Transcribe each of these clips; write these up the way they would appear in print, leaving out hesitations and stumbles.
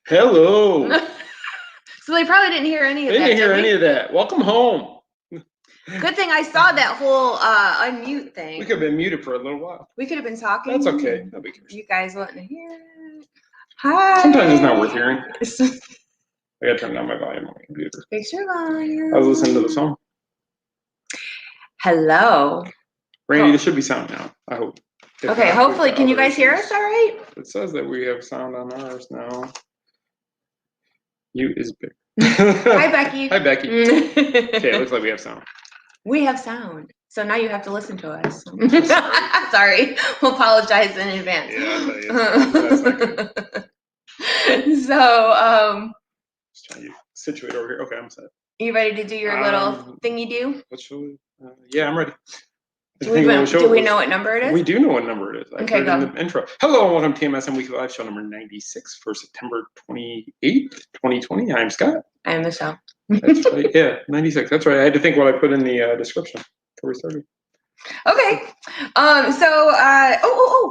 Hello. So they probably didn't hear any of They that. didn't hear any of that. Welcome home. Good thing I saw that whole unmute thing. We could have been muted for a little while. We could have been talking. That's okay. Nobody cares. You guys wouldn't hear it. Hi. Sometimes it's not worth hearing. I gotta turn down my volume on my computer. Fix your volume. I was listening to the song. Hello. Randy, there should be sound now. I hope. Okay, hopefully. Can you guys hear us all right? It says that we have sound on ours now. Mute is big. Hi, Becky. Hi, Becky. Okay, it looks like we have sound. We have sound. So now you have to listen to us. Sorry. We'll apologize in advance. Yeah, that's not good. So, just trying to situate over here. Okay, I'm set. You ready to do your little thing you do? What should we? Yeah, I'm ready. Do we know what number it is? We do know what number it is. Okay, go. In the intro. Hello and welcome to TMSM Weekly Live Show number 96 for September 28th, 2020. I'm Scott. I'm Michelle. That's right. Yeah, 96. That's right. I had to think what I put in the description before we started. Okay.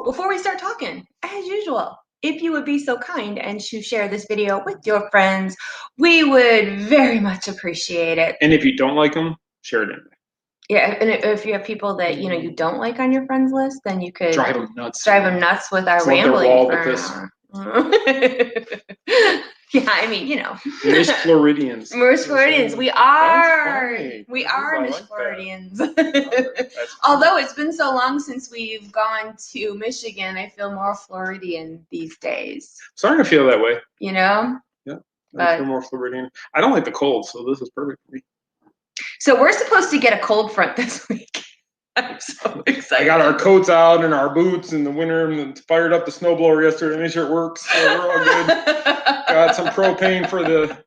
Before we start talking, as usual, if you would be so kind and to share this video with your friends, we would very much appreciate it. And if you don't like them, share it anyway. Yeah, and if you have people that you don't like on your friends list, then you could drive them nuts. Drive them nuts with our rambling for an hour. Yeah, I mean, Miss Floridians. Miss Floridians. We are Miss Floridians. Although it's been so long since we've gone to Michigan, I feel more Floridian these days. Starting to feel that way. Yeah, I feel more Floridian. I don't like the cold, so this is perfect for me. So we're supposed to get a cold front this week. I'm so excited. I got our coats out and our boots in the winter and fired up the snowblower yesterday to make sure it works. So we're all good. Got some propane for the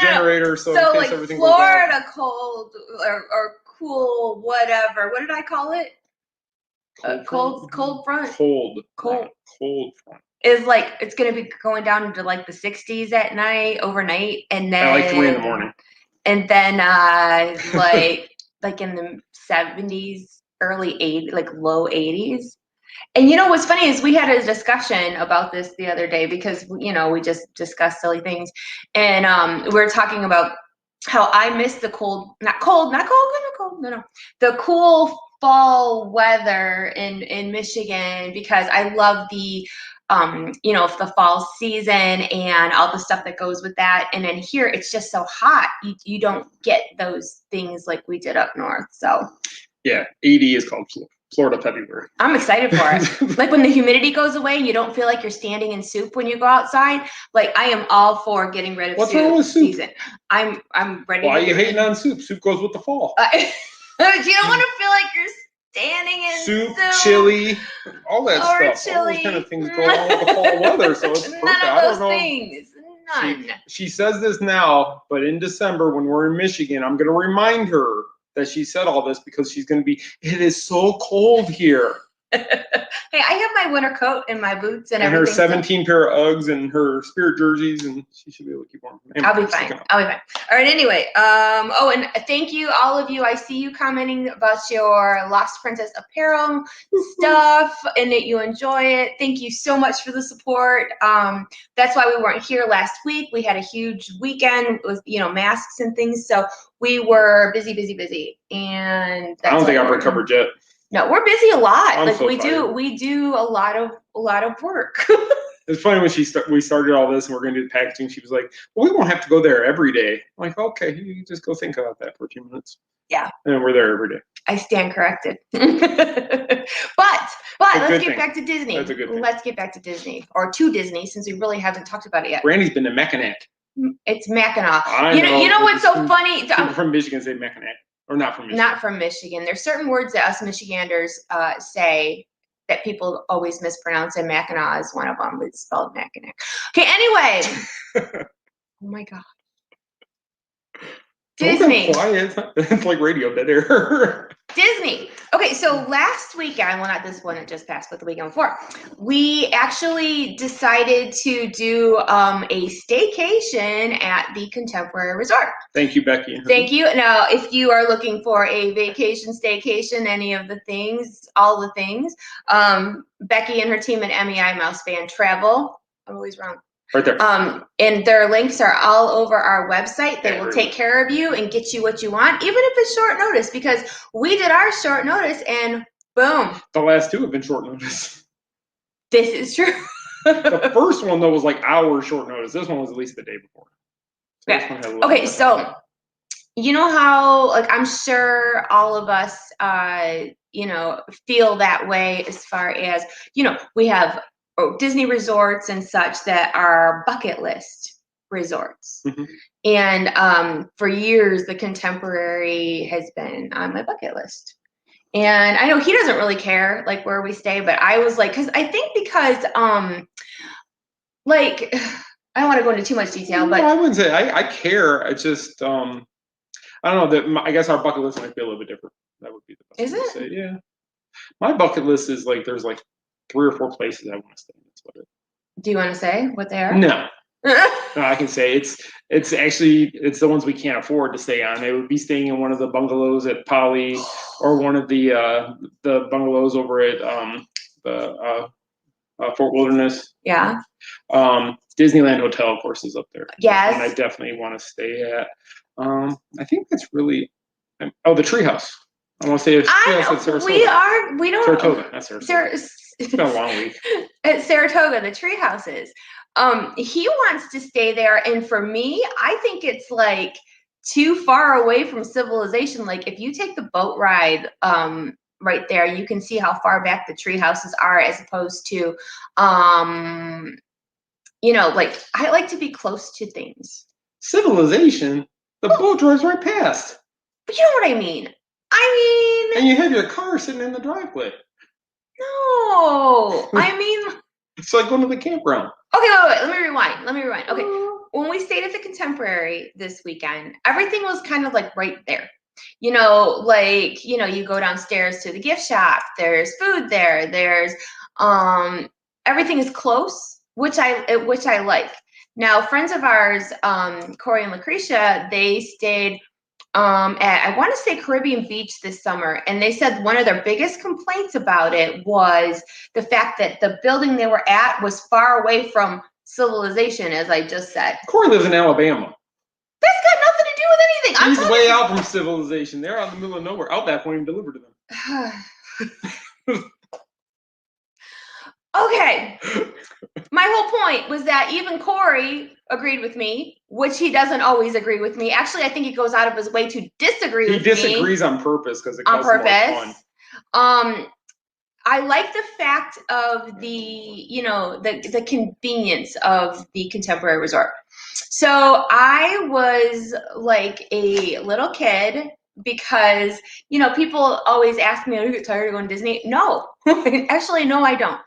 generator. So in case like everything Florida cold or cool, whatever. What did I call it? Cold front. Cold front. Is like it's gonna be going down into like the 60s at night, overnight, and then at like 3 a.m. And then like in the 70s, early 80s, like low 80s. And what's funny is we had a discussion about this the other day because we just discussed silly things, and we were talking about how I miss the the cool fall weather in Michigan because I love the the fall season and all the stuff that goes with that. And then here it's just so hot. You don't get those things like we did up north. So yeah, 80 is called Florida February. I'm excited for it. Like when the humidity goes away and you don't feel like you're standing in soup when you go outside. Like I am all for getting rid of What's wrong with soup season. I'm ready. Why are you hating on soup? Soup goes with the fall. You don't want to feel like you're standing in soup, chili, all that stuff. Chili. All those kind of things go along with the fall weather, so it's perfect. None of those things. None. She says this now, but in December when we're in Michigan, I'm going to remind her that she said all this because she's going to be. It is so cold here. Hey, I have my winter coat and my boots and everything. And her 17 pair of Uggs and her Spirit jerseys, and she should be able to keep warm. I'll be fine. All right, anyway. And thank you, all of you. I see you commenting about your Lost Princess apparel stuff and that you enjoy it. Thank you so much for the support. That's why we weren't here last week. We had a huge weekend with, masks and things. So we were busy. And I don't think I've recovered yet. No, we're busy a lot. I'm so we do a lot of work. It's funny when we started all this and we're going to do the packaging. She was like, "Well, we won't have to go there every day." I'm like, "Okay, you just go think about that for a few minutes." Yeah. And we're there every day. I stand corrected. But let's get back to Disney. That's a good thing. Let's get back to Disney or to Disney since we really haven't talked about it yet. Randy's been to Mackinac. It's Mackinac. I know. You know what's so funny? People from Michigan say Mackinac. Or not from Michigan. Not from Michigan. There's certain words that us Michiganders say that people always mispronounce, and Mackinac is one of them. It's spelled Mackinac. Okay, anyway. Oh my God. Disney. Quiet. It's like radio dead air. Disney. Okay, so last weekend, well, not this one, it just passed, but the weekend before, we actually decided to do a staycation at the Contemporary Resort. Thank you, Becky. Thank you. Now, if you are looking for a vacation, staycation, any of the things, all the things, Becky and her team at MEI Mouse Band Travel, I'm always wrong, Right there. And their links are all over our website. They will take care of you and get you what you want, even if it's short notice, because we did our short notice and boom. The last 2 have been short notice. This is true. The first one, though, was like hours short notice. This one was at least the day before. So yeah. Okay, so you know how, like, I'm sure all of us, feel that way as far as, we have Disney resorts and such that are bucket list resorts. Mm-hmm. And for years, the Contemporary has been on my bucket list. And I know he doesn't really care, like, where we stay, but I was like, because I don't want to go into too much detail, but I wouldn't say I care. I just, I don't know, I guess our bucket list might be a little bit different. That would be the best way to say. Yeah. My bucket list is like, there's like 3 or 4 places I want to stay. That's what it is. Do you want to say what they are? No. No, I can say it's actually the ones we can't afford to stay on. It would be staying in one of the bungalows at Poly, or one of the bungalows over at Fort Wilderness. Yeah. Disneyland Hotel, of course, is up there. Yes. And I definitely want to stay at. I think that's really. The Treehouse. I want to say Treehouse at Saratoga. We don't. Saratoga. That's Saratoga. It's been a long week. At Saratoga, the Treehouse is. He wants to stay there, and for me, I think it's like too far away from civilization. Like, if you take the boat ride, right there, you can see how far back the tree houses are, as opposed to, like, I like to be close to things. Civilization? The boat drives right past. But you know what I mean? And you have your car sitting in the driveway. No, I mean. It's like going to the campground. Okay, wait. Let me rewind. Okay, when we stayed at the Contemporary this weekend, everything was kind of like right there. You go downstairs to the gift shop. There's food there. There's everything is close, which I like. Now, friends of ours, Corey and Lucretia, they stayed at, I want to say, Caribbean Beach this summer, and they said one of their biggest complaints about it was the fact that the building they were at was far away from civilization, as I just said. Corey lives in Alabama. That's got nothing to do with anything. He's way out from civilization. They're out in the middle of nowhere. Outback won't even deliver to them. Okay. My whole point was that even Corey agreed with me, which he doesn't always agree with me. Actually, I think he goes out of his way to disagree with me. He disagrees on purpose because it causes more fun. I like the fact of the convenience of the Contemporary Resort. So I was like a little kid, because people always ask me, "Are you tired of going to Disney?" No, actually, no, I don't.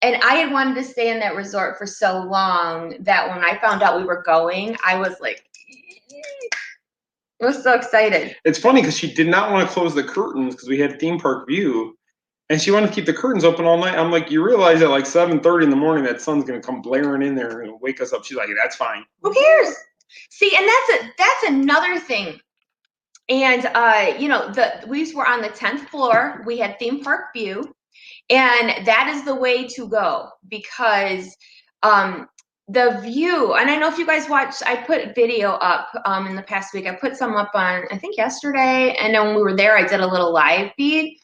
And I had wanted to stay in that resort for so long that when I found out we were going, I was like, I was so excited. It's funny because she did not want to close the curtains because we had theme park view, and she wanted to keep the curtains open all night. I'm like, you realize at like 7:30 in the morning that sun's gonna come blaring in there and wake us up. She's like, that's fine. Who cares? See, and that's another thing. And we were on the 10th floor. We had theme park view, and that is the way to go, because the view, and I know if you guys watched, I put video up in the past week. I put some up on, I think, yesterday, and then when we were there, I did a little live feed.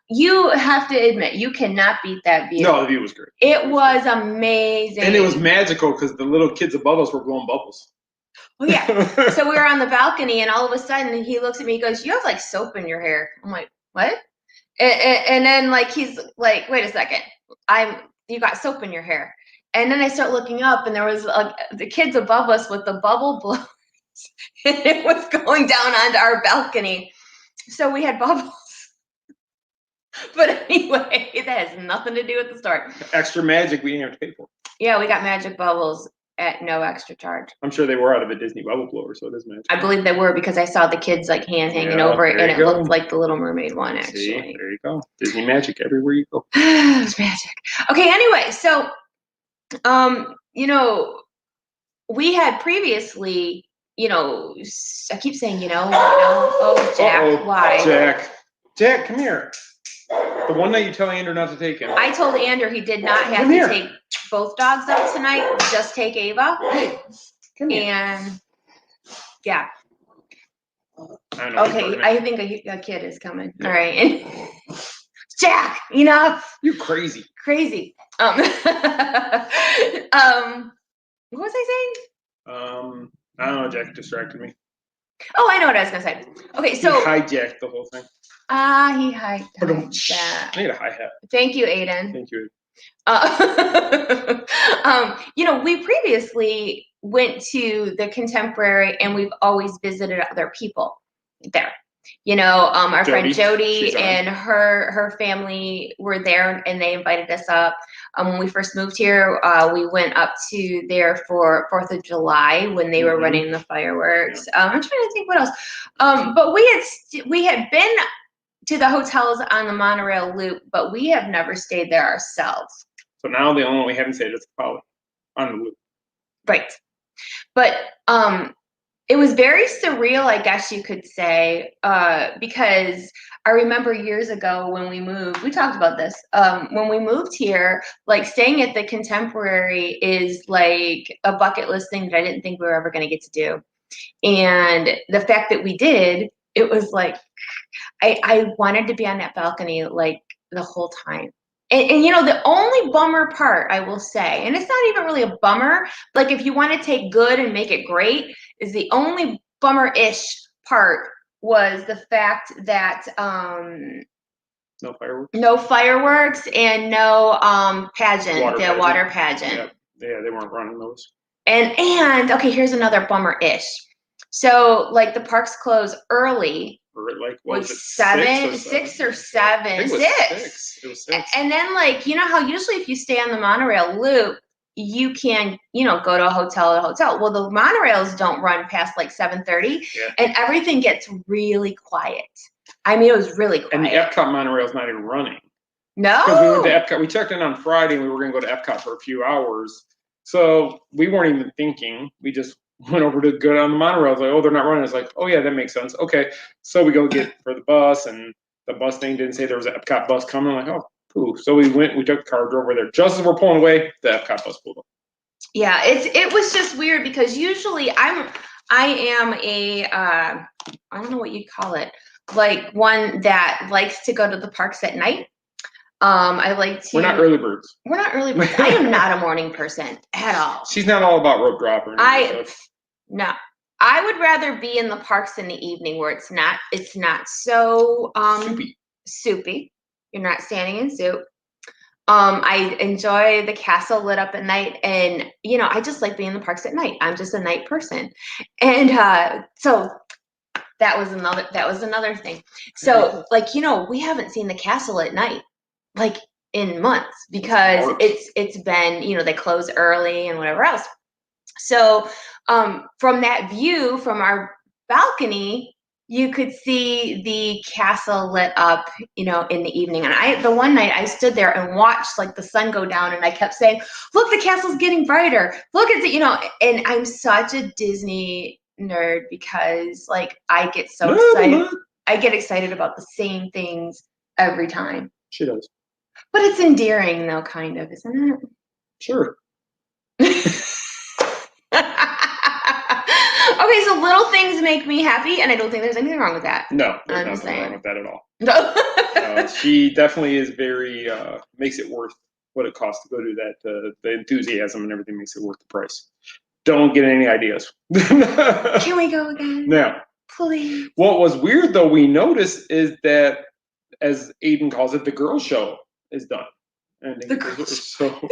You have to admit, you cannot beat that view. No, the view was great. It was amazing. And it was magical because the little kids above us were blowing bubbles. Oh, yeah. So we were on the balcony, and all of a sudden he looks at me, he goes, "You have like soap in your hair." I'm like, "What?" And then like he's like, "Wait a second, you got soap in your hair." And then I start looking up, and there was the kids above us with the bubble blowers, and it was going down onto our balcony. So we had bubbles. But anyway, that has nothing to do with the story. Extra magic we didn't have to pay for. Yeah, we got magic bubbles at no extra charge. I'm sure they were out of a Disney bubble blower, so it is magic. I believe they were, because I saw the kids like hand hanging over it, and it looked like the Little Mermaid one, actually. See, there you go. Disney magic everywhere you go. It's magic. Okay, anyway, so we had previously, I keep saying, oh, Jack, uh-oh. Why? Jack, come here. The one night you tell Andrew not to take him. I told Andrew he did not have to take both dogs out tonight. Just take Ava. Come here. And yeah. Okay, I think a kid is coming. Yeah. All right. And Jack, enough. You're crazy. Crazy. What was I saying? I don't know. Jack distracted me. Oh, I know what I was gonna say. Okay, so he hijacked the whole thing. He hijacked that. I need a hi-hat. Thank you, Aiden. Thank you. We previously went to the Contemporary, and we've always visited other people there. Our friend Jody and her family were there, and they invited us up. When we first moved here, we went up to there for 4th of July when they were running the fireworks. Yeah. I'm trying to think what else. But we had been to the hotels on the monorail loop, but we have never stayed there ourselves. So now the only one we haven't stayed is probably on the loop. Right. But it was very surreal, I guess you could say, because I remember years ago when we moved, we talked about this, when we moved here, like staying at the Contemporary is like a bucket list thing that I didn't think we were ever going to get to do. And the fact that we did, it was like, I wanted to be on that balcony like the whole time. And the only bummer part, I will say, and it's not even really a bummer, like if you want to take good and make it great, is the only bummer-ish part was the fact that no fireworks. No fireworks and no pageant, water pageant. Yeah, they weren't running those. And okay, here's another bummer-ish. So like the parks close early. Like what was it, 6 or 7? I think it was 6. It was 6. And then like how usually if you stay on the monorail loop, you can go to a hotel. Well, the monorails don't run past like 7:30, and everything gets really quiet. I mean, it was really quiet. And the Epcot monorail's not even running. No, because we went to Epcot. We checked in on Friday, and we were going to go to Epcot for a few hours. So we weren't even thinking. We just went over to go on the monorail. I was like, oh, they're not running. It's like, oh yeah, that makes sense. Okay, so we go get for the bus, and the bus thing didn't say there was an Epcot bus coming. I'm like, oh, cool. So we went. We took the car, drove over there. Just as we're pulling away, the Epcot bus pulled up. Yeah, it was just weird because usually I am a I don't know what you'd call it, like one that likes to go to the parks at night. I like to. We're not early birds. We're not early birds. I am not a morning person at all. She's not all about rope dropper. No. I would rather be in the parks in the evening where it's not so soupy. You're not standing in soup. I enjoy the castle lit up at night, and I just like being in the parks at night. I'm just a night person, and so that was another thing. So we haven't seen the castle at night like in months because it's been they close early and whatever else. So from that view from our balcony, you could see the castle lit up, in the evening. And the one night I stood there and watched like the sun go down, and I kept saying, look, the castle's getting brighter. Look at it, and I'm such a Disney nerd because like I get so excited. I get excited about the same things every time. She does. But it's endearing though, kind of, isn't it? Sure. Okay, so little things make me happy, and I don't think there's anything wrong with that. No, there's nothing wrong with that at all. No. She definitely is very, makes it worth what it costs to go do that. The enthusiasm and everything makes it worth the price. Don't get any ideas. Can we go again? No. Please. What was weird, though, we noticed is that, as Aiden calls it, the girl show is done. The girl show.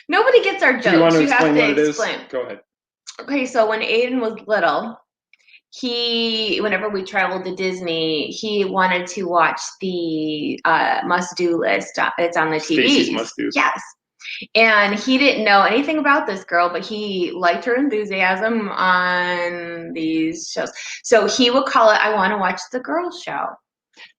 Nobody gets our jokes. Do you want to explain have what to it explain. Is? Go ahead. Okay, so when Aiden was little, whenever we traveled to Disney, he wanted to watch the must-do list. It's on the TV. Stacy's must-do. Yes. And he didn't know anything about this girl, but he liked her enthusiasm on these shows. So he would call it, I want to watch the girl show.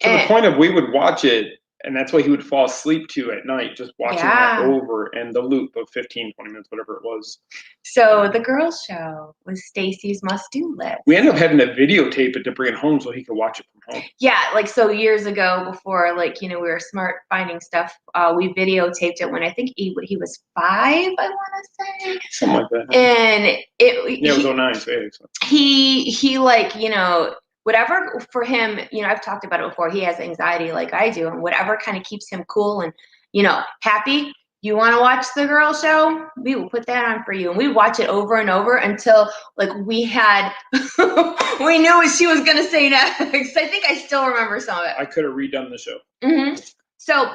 To the point of we would watch it and that's what he would fall asleep to at night, just watching that over and the loop of 15, 20 minutes, whatever it was. So the girls' show was Stacy's must-do list. We ended up having to videotape it to bring it home so he could watch it from home. Yeah, like so years ago, before like we were smart finding stuff, we videotaped it when I think he was 5. I want to say something like that. And it was 09. So yeah, he like whatever for him, I've talked about it before. He has anxiety like I do, and whatever kind of keeps him cool and happy. You want to watch the girl show? We will put that on for you. And we watch it over and over until like we knew what she was going to say next. I think I still remember some of it. I could have redone the show. Mm-hmm. So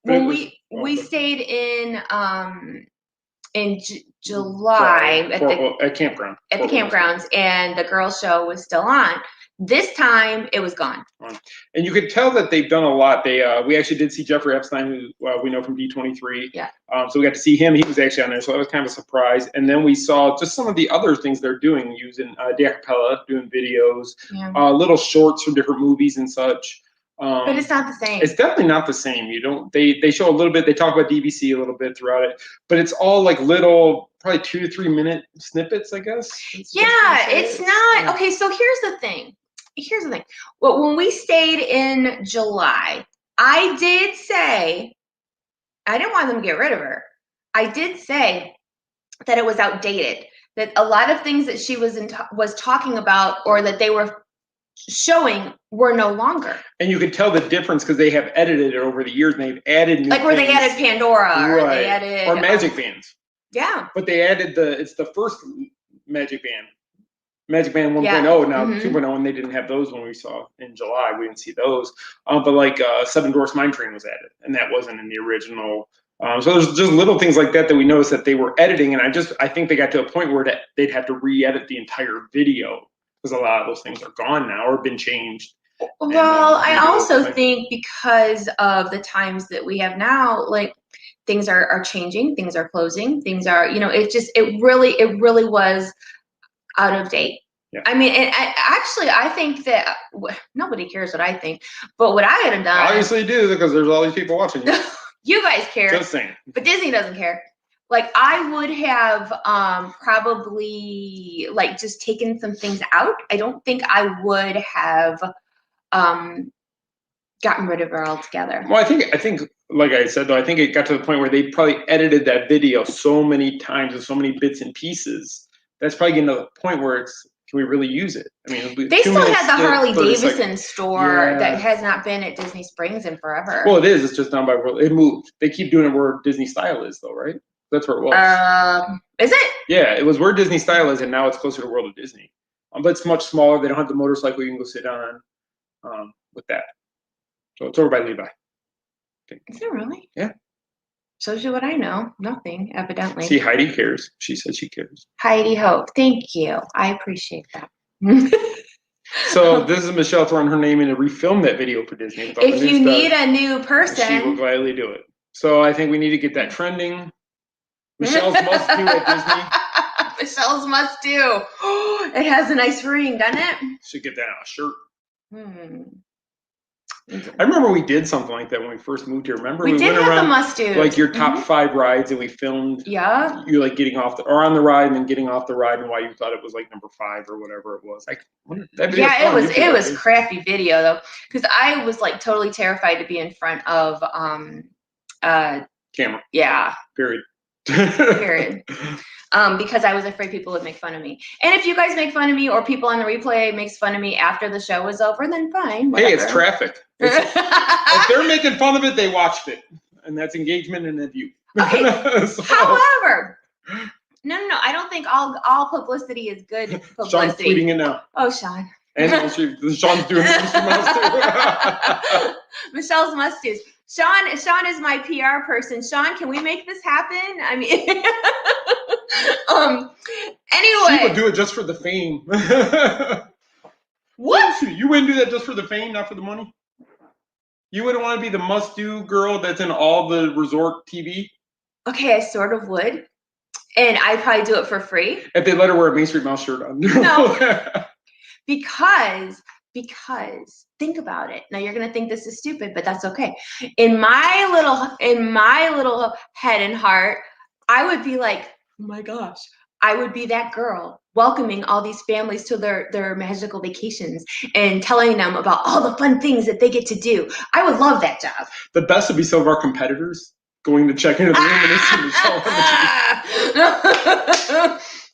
when we stayed in July at campground. At the campgrounds, and the girls' show was still on. This time, it was gone. And you could tell that they've done a lot. We actually did see Jeffrey Epstein, who we know from D23. Yeah. So we got to see him. He was actually on there, so that was kind of a surprise. And then we saw just some of the other things they're doing, using de acapella, doing videos, little shorts from different movies and such. But it's not the same. It's definitely not the same. They show a little bit. They talk about DVC a little bit throughout it, but it's all like little, probably 2 to 3 minute snippets, I guess. It's not. Okay, so here's the thing. Well, when we stayed in July, I did say I didn't want them to get rid of her. I did say that it was outdated. That a lot of things that she was talking about, or that they were showing, were no longer. And you could tell the difference because they have edited it over the years, and they've added new where they added Pandora, right. Or they added Magic Bands. Yeah. But they added it's the first Magic Band 1.0, now 2.0, and they didn't have those when we saw in July. We didn't see those. But like Seven Dwarfs Mine Train was added, and that wasn't in the original. So there's just little things like that we noticed that they were editing, and I think they got to a point where they'd have to re-edit the entire video because a lot of those things are gone now or been changed. Well, I also think because of the times that we have now, like things are changing, things are closing, things are, it really was out of date. Yeah. I mean, I think that nobody cares what I think, but what I had done. Obviously you do, because there's all these people watching you. You guys care. Just saying. But Disney doesn't care. Like I would have probably like just taken some things out. I don't think I would have gotten rid of her altogether. Well, I think like I said though, I think it got to the point where they probably edited that video so many times with so many bits and pieces. That's probably getting to the point where can we really use it? I mean, they still have the Harley Davidson store that has not been at Disney Springs in forever. Well, it is. It's just down by World. It moved. They keep doing it where Disney Style is, though, right? That's where it was. Is it? Yeah, it was where Disney Style is, and now it's closer to World of Disney. But it's much smaller. They don't have the motorcycle you can go sit on with that. So it's over by Levi. Is it really? Yeah. Shows you what I know. Nothing, evidently. See, Heidi cares. She said she cares. Heidi Ho. Thank you. I appreciate that. So this is Michelle throwing her name in to refilm that video for Disney. If you need a new person, she will gladly do it. So I think we need to get that trending. Michelle's must do at Disney. Michelle's must do. It has a nice ring, doesn't it? Should get that on a shirt. I remember we did something like that when we first moved here. Remember we did went have around the must-dos. like your top 5 rides, and we filmed. Yeah. You like getting off or on the ride and then getting off the ride, and why you thought it was like number 5 or whatever it was. It was crappy video though, because I was like totally terrified to be in front of camera. Yeah. Period. Because I was afraid people would make fun of me. And if you guys make fun of me, or people on the replay makes fun of me after the show is over, then fine. Whatever. Hey, it's traffic. If they're making fun of it, they watched it, and that's engagement and a view. Okay. However, no, I don't think all publicity is good publicity. Sean's tweeting it now. Oh, Sean. And Sean's doing it. Michelle's must-dos. Sean is my PR person. Sean, can we make this happen? I mean, anyway. She would do it just for the fame. What? You wouldn't do that just for the fame, not for the money? You wouldn't want to be the must-do girl that's in all the resort TV? Okay, I sort of would. And I'd probably do it for free. If they let her wear a Main Street Mouse shirt on. No. Because because think about it. Now you're going to think this is stupid, but that's okay. In my little head and heart, I would be like, oh my gosh, I would be that girl welcoming all these families to their magical vacations and telling them about all the fun things that they get to do. I would love that job. The best would be some of our competitors going to check into the room and they see Michelle.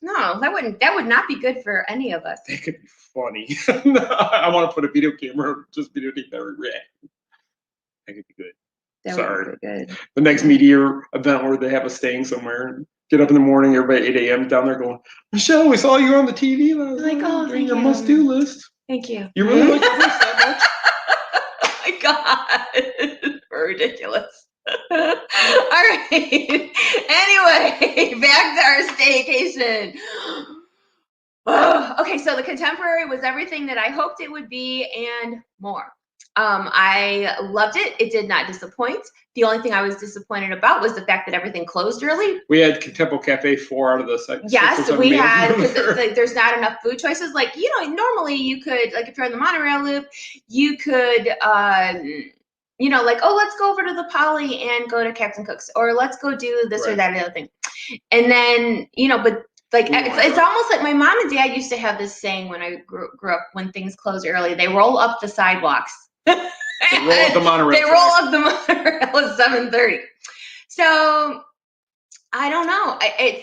No, that would not be good for any of us. That could be funny. I want to put a video camera, just videotape every react. That could be good. That Sorry. would be good. The next media event where they have us staying somewhere and get up in the morning, everybody at 8 a.m. down there going, Michelle, we saw you on the TV last night. Oh, doing your must-do list. Thank you. You really like the list that much? Oh my God. We're ridiculous. All right. Anyway, back to our staycation. Okay, so the Contemporary was everything that I hoped it would be and more. I loved it. It did not disappoint. The only thing I was disappointed about was the fact that everything closed early. We had Contempo Cafe 4 out of the 6. Yes, we had, because like, there's not enough food choices. Like, you know, normally you could, like if you're on the monorail loop, you could, you know, like, oh, let's go over to the Poly and go to Captain Cook's, or let's go do this or that and the other thing. And then, you know, but like, it's almost like my mom and dad used to have this saying when I grew up, when things close early, they roll up the sidewalks. They roll up the monorail. They roll up the monorail at 7:30. So I don't know.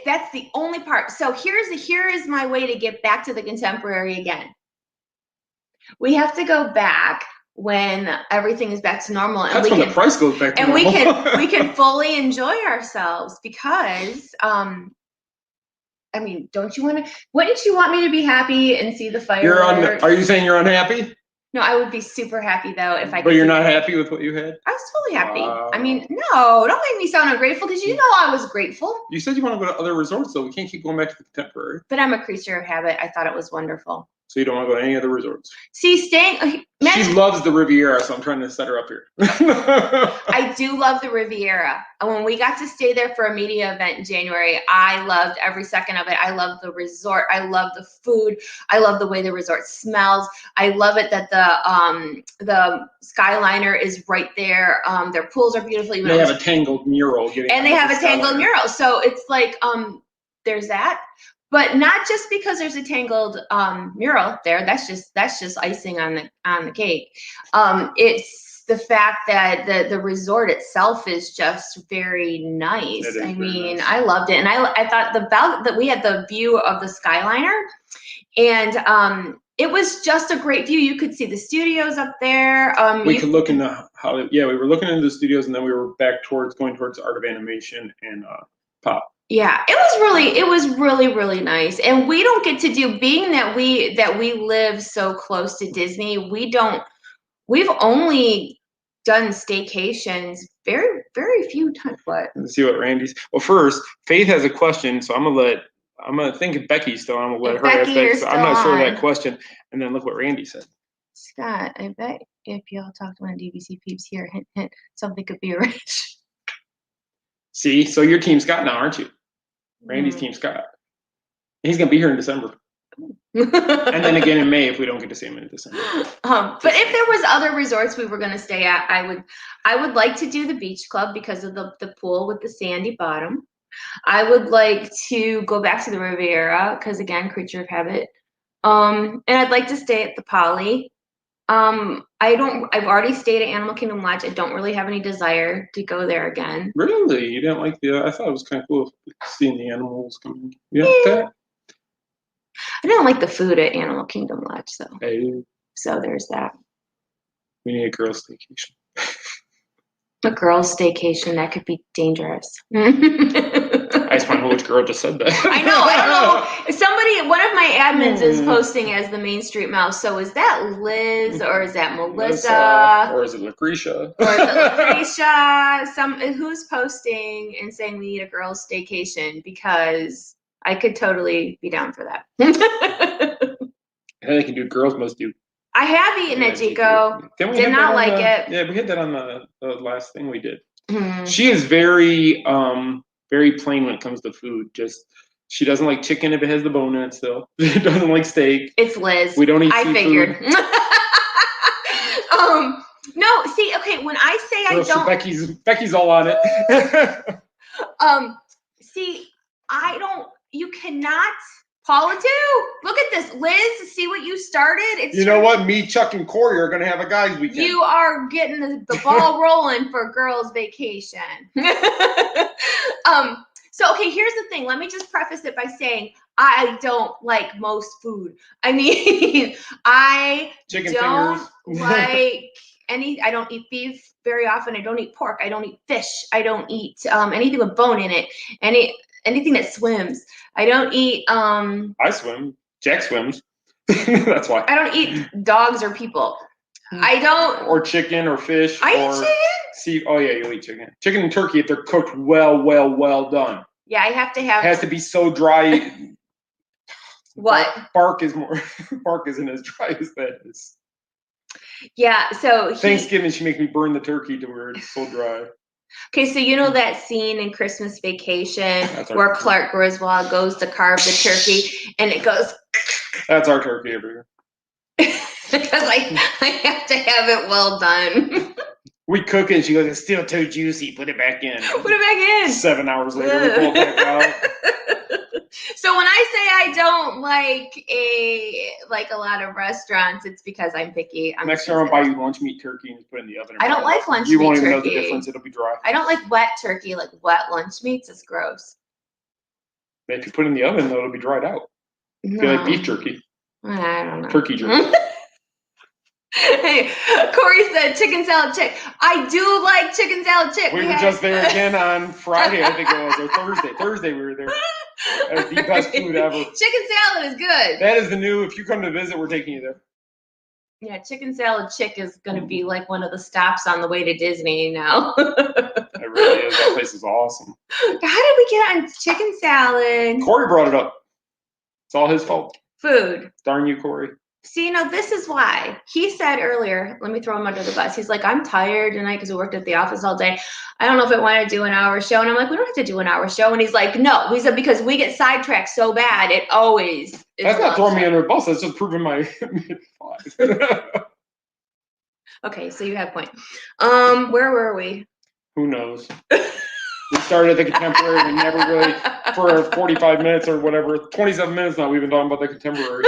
That's the only part. So here is my way to get back to the Contemporary again. We have to go back when everything is back to normal, and that's when the price goes back to normal. And we can fully enjoy ourselves, because I mean, wouldn't you want me to be happy and see the fireworks? Are you saying you're unhappy? No, I would be super happy though if I could. But you're not happy with what you had? I was totally happy. I mean, no, don't make me sound ungrateful, because you know I was grateful. You said you want to go to other resorts, though. We can't keep going back to the Contemporary. But I'm a creature of habit. I thought it was wonderful. So you don't want to go to any other resorts? See, she loves the Riviera, so I'm trying to set her up here. I do love the Riviera. When we got to stay there for a media event in January, I loved every second of it. I love the resort. I love the food. I love the way the resort smells. I love it that the Skyliner is right there. Their pools are beautifully. They have a tangled mural. And they have a tangled mural. So it's like, there's that. But not just because there's a tangled mural there. That's just icing on the cake. It's the fact that the resort itself is just very nice. I mean, nice. I loved it, and I thought that we had the view of the Skyliner, and it was just a great view. You could see the studios up there. We could look into we were looking into the studios, and then we were going towards Art of Animation and Pop. Yeah, it was really nice. And we don't get to do, being that we live so close to Disney, we've only done staycations very few times. What? Let's see what Randy's. Well, first, Faith has a question, so I'm gonna think if Becky's still on, I'm gonna let her ask that. So I'm not sure of that question. And then look what Randy said. Scott, I bet if y'all talk to one of DVC peeps here, hint, hint, something could be arranged. See, so you're Team Scott now, aren't you? Randy's Team Scott. He's gonna be here in December, and then again in May if we don't get to see him in December. But if there was other resorts we were gonna stay at, I would like to do the beach club because of the pool with the sandy bottom. I would like to go back to the Riviera because, again, creature of habit. And I'd like to stay at the Poly. I've already stayed at Animal Kingdom Lodge. I don't really have any desire to go there again. Really? You didn't like I thought it was kind of cool seeing the animals coming. Yeah. I didn't like the food at Animal Kingdom Lodge, so. Hey. So there's that. We need a girls' staycation. A girls' staycation, that could be dangerous. I just want to know which girl just said that. I know. One of my admins is posting as the Main Street Mouse. So is that Liz or is that Melissa? Or is it Lucretia? Who's posting and saying we need a girls' staycation? Because I could totally be down for that. They can do girls must do. I have eaten at Chico. Did not like it. Yeah, we had that on the last thing we did. Mm-hmm. She is very plain when it comes to food. She doesn't like chicken if it has the bone in it still. She doesn't like steak. It's Liz. We don't eat seafood. I figured. No, see, okay, when I say I don't, Becky's all on it. See, I don't. You cannot. Paula too. Look at this, Liz. See what you started. It's you know what? Me, Chuck, and Corey are gonna have a guys' weekend. You are getting the ball rolling for girls' vacation. So okay, here's the thing. Let me just preface it by saying I don't like most food. I mean, I Chicken don't fingers. like I don't eat beef very often. I don't eat pork. I don't eat fish. I don't eat anything with bone in it. Anything that swims. I don't eat I swim. Jack swims. That's why. I don't eat dogs or people. I don't. Or chicken or fish. I eat chicken. See, oh yeah, you eat chicken. Chicken and turkey if they're cooked well done. Yeah, I have to have. It has to be so dry. What? Bark isn't as dry as that is. Yeah, so Thanksgiving she makes me burn the turkey to where it's so dry. Okay, so you know that scene in Christmas Vacation where Clark Griswold goes to carve the turkey and it goes. That's our turkey every year. Because I have to have it well done. We cook it and she goes, it's still too juicy, put it back in. Put it back in. 7 hours later, we pull it back out. So when I say I don't like a lot of restaurants, it's because I'm picky. Next time I'll buy you lunch meat turkey and just put it in the oven. I don't like lunch meat turkey. You won't even know the difference. It'll be dry. I don't like wet turkey, like wet lunch meats. It's gross. If you put it in the oven, though, it'll be dried out. No. Feel like beef jerky. I don't know. Turkey jerky. Hey, Corey said chicken salad chick. I do like chicken salad chick. We were just there again on Friday, I think it was, or Thursday. Thursday we were there. That was the best food ever. Chicken salad is good. That is the new, if you come to visit, we're taking you there. Yeah, chicken salad chick is going to be like one of the stops on the way to Disney now. It really is. That place is awesome. How did we get on chicken salad? Corey brought it up. It's all his fault. Food. Darn you, Corey. See, this is why. He said earlier, let me throw him under the bus. He's like, I'm tired tonight because we worked at the office all day. I don't know if I want to do an hour show. And I'm like, we don't have to do an hour show. And he's like, no. He said, because we get sidetracked so bad, it always is. That's not throwing me under the bus. That's just proving my Okay, so you have a point. Where were we? Who knows? We started at the Contemporary and never really, for 45 minutes or whatever, 27 minutes now, we've been talking about the Contemporary.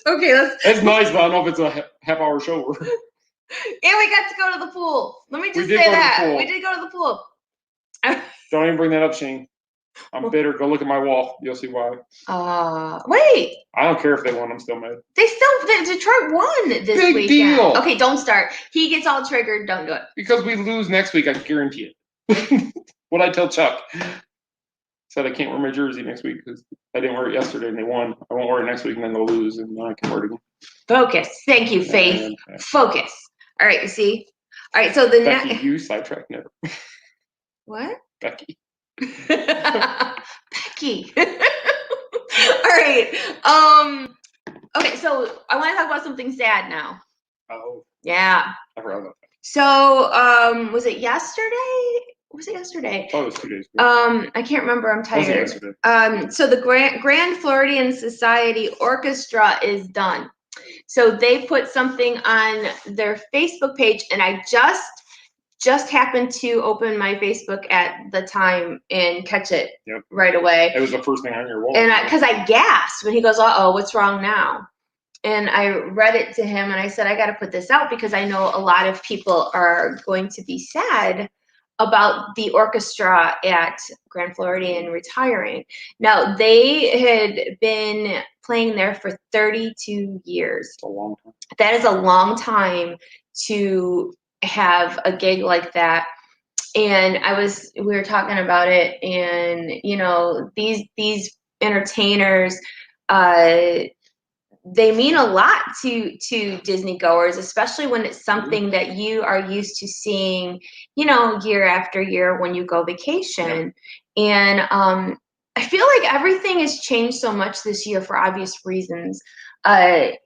Okay, it's nice, but I don't know if it's a half-hour show. And we got to go to the pool. Let me just say that. We did go to the pool. Don't even bring that up, Shane. I'm bitter. Go look at my wall. You'll see why. Wait. I don't care if they won. I'm still mad. Detroit won this weekend. Big deal. Okay, don't start. He gets all triggered. Don't do it. Because we lose next week, I guarantee it. What'd I tell Chuck? Said I can't wear my jersey next week because I didn't wear it yesterday and they won. I won't wear it next week and then they'll lose and then I can wear it again. Focus. Thank you, Faith. Focus. All right, you see? All right, so the Becky, you sidetracked never. What? Becky. Becky. All right. Okay, so I want to talk about something sad now. Oh. Yeah. I forgot about that. So, was it yesterday? Was it yesterday? Oh, it was 2 days ago. I can't remember. I'm tired. Was it yesterday? So the Grand Floridian Society Orchestra is done. So they put something on their Facebook page, and I just happened to open my Facebook at the time and catch it right away. It was the first thing on your wall. And because I gasped when he goes, "Uh-oh, what's wrong now?" And I read it to him, and I said, I got to put this out because I know a lot of people are going to be sad about the orchestra at Grand Floridian retiring. Now, they had been playing there for 32 years. That's a long time. That is a long time to have a gig like that. And we were talking about it, and these entertainers, they mean a lot to Disney goers, especially when it's something that you are used to seeing, year after year when you go vacation. And I feel like everything has changed so much this year for obvious reasons. There's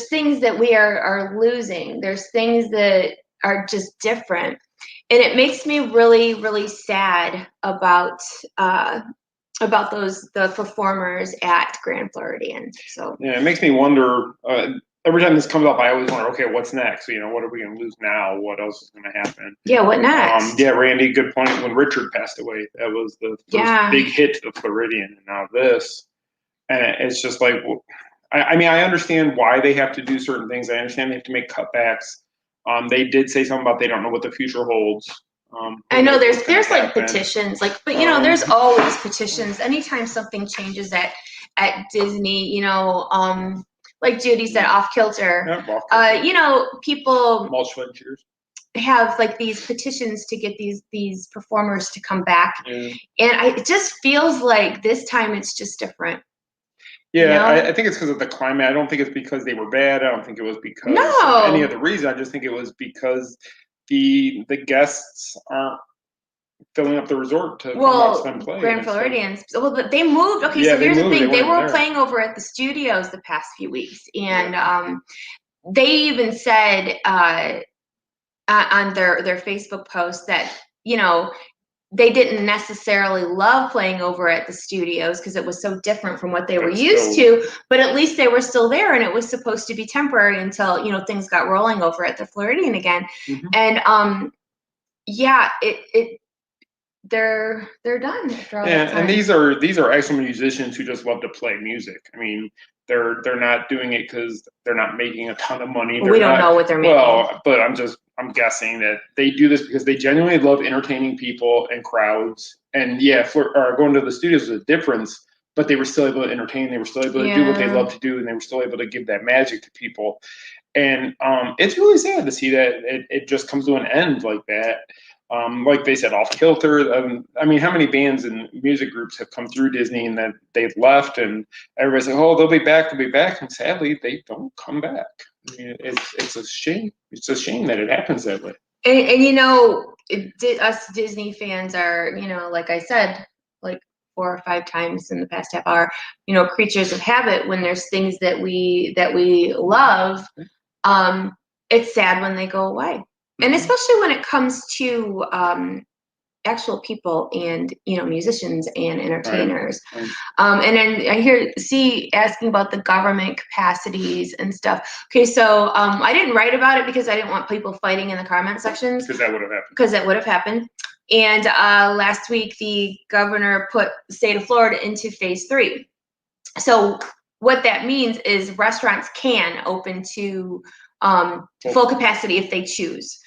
things that we are losing. There's things that are just different. And it makes me really, really sad about the performers at Grand Floridian. So yeah, it makes me wonder. every time this comes up, I always wonder, okay, what's next? You know, what are we going to lose now? What else is going to happen? Yeah, what next? Yeah, Randy, good point. When Richard passed away, that was the first big hit to the Floridian, and now this, and it's just like, I mean, I understand why they have to do certain things. I understand they have to make cutbacks. They did say something about they don't know what the future holds. I know there's like petitions, like, but you know, there's always petitions. Anytime something changes at Disney, you know, like Judy said, off kilter. Yeah, off kilter. You know, people have like these petitions to get these performers to come back, and it just feels like this time it's just different. Yeah, you know? I think it's because of the climate. I don't think it's because they were bad. I don't think it was because of any other reason. I just think it was because the guests aren't filling up the resort to come watch them play. Grand Floridians. Well, they moved. Okay, so here's the thing. They were playing over at the studios the past few weeks, and they even said on their Facebook post that, you know, they didn't necessarily love playing over at the studios because it was so different from what they were used to, but at least they were still there, and it was supposed to be temporary until, you know, things got rolling over at the Floridian again. And yeah, they're done after all that time. And these are actual musicians who just love to play music. I mean, they're not doing it because they're not making a ton of money. We don't know what they're making. Well, but I'm guessing that they do this because they genuinely love entertaining people and crowds. And yeah, going to the studios is a difference, but they were still able to entertain. They were still able to do what they love to do, and they were still able to give that magic to people. And it's really sad to see that it just comes to an end like that. Like they said, off kilter. I mean, how many bands and music groups have come through Disney and then they've left, and everybody's like, "Oh, they'll be back, and sadly, they don't come back. I mean, it's a shame. It's a shame that it happens that way. And you know, us Disney fans are, you know, like I said, like 4 or 5 times in the past half hour, you know, creatures of habit. When there's things that we love, it's sad when they go away. And especially when it comes to actual people and, you know, musicians and entertainers. Right. And then I hear asking about the government capacities and stuff. Okay, so I didn't write about it because I didn't want people fighting in the comment sections. Because that would have happened. And last week, the governor put the state of Florida into phase 3. So what that means is restaurants can open to full capacity if they choose.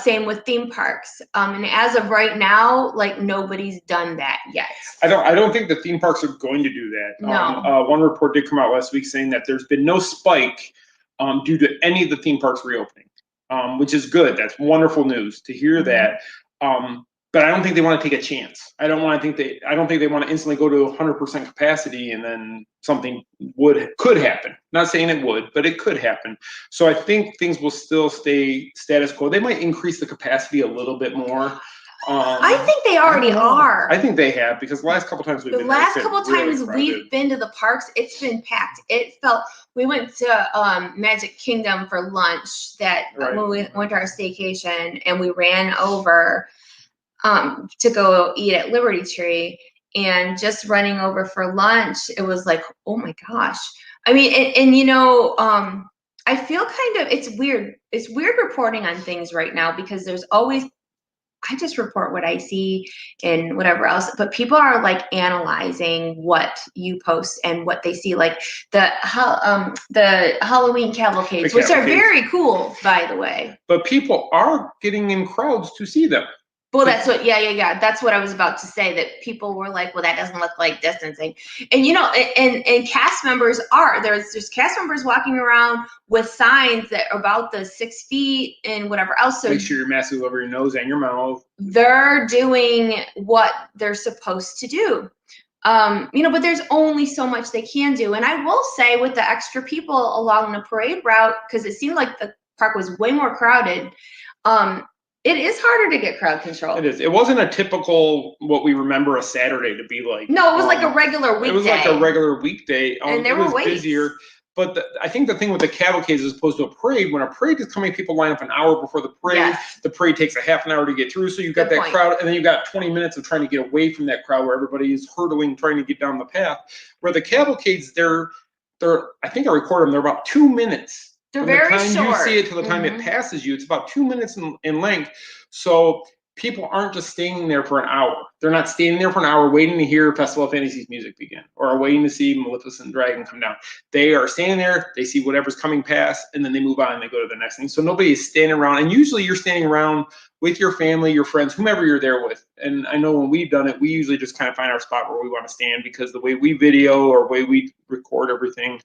Same with theme parks. And as of right now, like, nobody's done that yet. I don't think the theme parks are going to do that. No. One report did come out last week saying that there's been no spike due to any of the theme parks reopening, which is good. That's wonderful news to hear that. But I don't think they want to take a chance. I don't think they want to instantly go to 100% capacity and then something could happen. Not saying it would, but it could happen. So I think things will still stay status quo. They might increase the capacity a little bit more. I think they already are. I think they have, because the last couple times we've been to the parks, it's been packed. We went to Magic Kingdom for lunch when we went to our staycation, and we ran over to go eat at Liberty Tree, and just running over for lunch, it was like, oh my gosh. I mean, and you know, I feel it's weird. It's weird reporting on things right now, because there's always, I just report what I see and whatever else, but people are like analyzing what you post and what they see, like the Halloween cavalcades, which are very cool, by the way. But people are getting in crowds to see them. Well, that's what, yeah. That's what I was about to say, that people were like, well, that doesn't look like distancing. And, you know, and cast members there's cast members walking around with signs that are about the 6 feet and whatever else. So make sure your mask is over your nose and your mouth. They're doing what they're supposed to do. You know, but there's only so much they can do. And I will say, with the extra people along the parade route, because it seemed like the park was way more crowded, it is harder to get crowd control. It is. It wasn't a typical, what we remember a Saturday to be like. No, it was like a regular weekday. It was like a regular weekday. And there were waits. Busier. But I think the thing with the cavalcades, as opposed to a parade, when a parade is coming, people line up an hour before the parade. Yes. The parade takes a half an hour to get through. So you've got that crowd, and then you've got 20 minutes of trying to get away from that crowd where everybody is hurtling, trying to get down the path. Where the cavalcades, they're I think I recorded them, they're about 2 minutes They're From the very time short. you see it to the time it passes you, it's about 2 minutes in length. So people aren't just staying there for an hour. They're not standing there for an hour waiting to hear Festival of Fantasies music begin or waiting to see Maleficent Dragon come down. They are standing there, they see whatever's coming past, and then they move on and they go to the next thing. So nobody is standing around. And usually you're standing around with your family, your friends, whomever you're there with. And I know when we've done it, we usually just kind of find our spot where we want to stand, because the way we video or way we record everything,